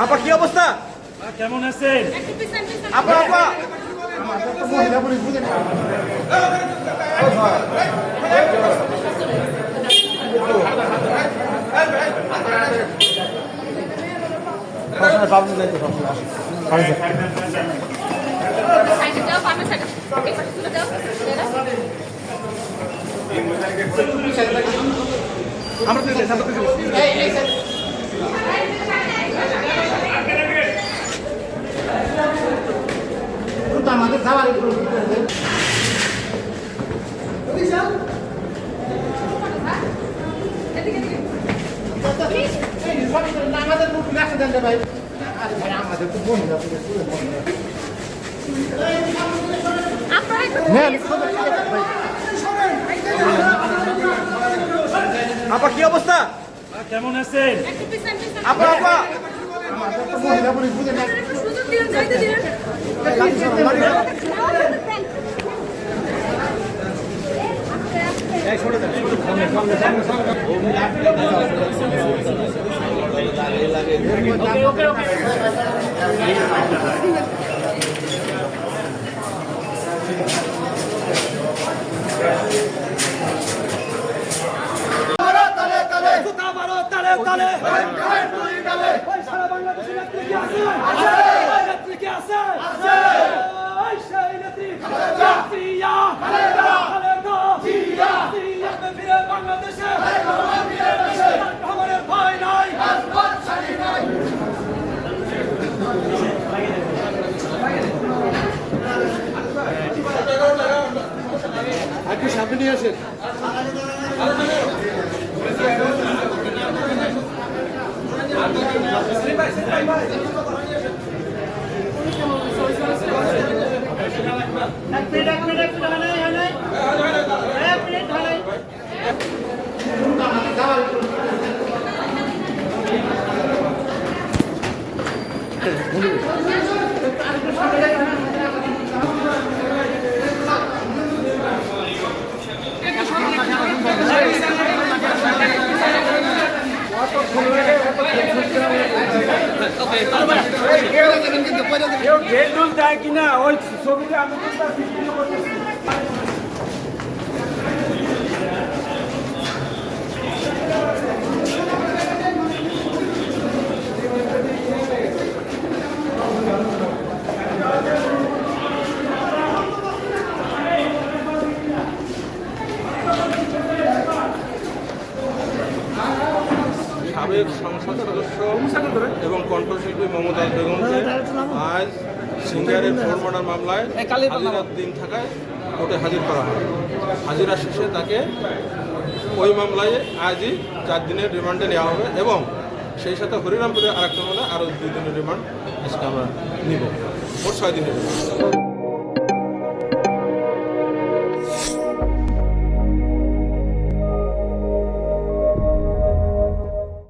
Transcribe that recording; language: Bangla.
আপা কি অবস্থা? কেমন আছেন? আপা আপা আমাদের খাবার আমাদের রাখতে দেন ভাই। আরে ভাই আমাদের তো বোন আপা কি অবস্থা? কেমন আছেন? আপা আপা সারা বাংলাদেশের নেত্রী কি আছে? নেত্রী কি আছে? সেই নেত্রী জিয়া খালেদা জিয়া ফিরে বাংলাদেশে আমাদের ভয় নাই। একটু সামনে নিয়ে আসেন। কেউ গেট রুল দেয় কিনা ওই ছবিটা আমি সাবেক সংসদ সদস্য এবং কণ্ঠশিল্পী মমতাজ বেগমকে আজ সিঙ্গারের ফোর মার্ডার মামলায় হাজিরার দিন থাকায় কোর্টে হাজির করা হয়। হাজিরা শেষে তাকে ওই মামলায় আজই 4 দিনের রিমান্ডে নেওয়া হবে এবং সেই সাথে হরিরামপুরে আরেকটা মামলায় আরও 2 দিনের রিমান্ড আজকে আমরা নিব, মোট 6 দিনের রিমান্ড।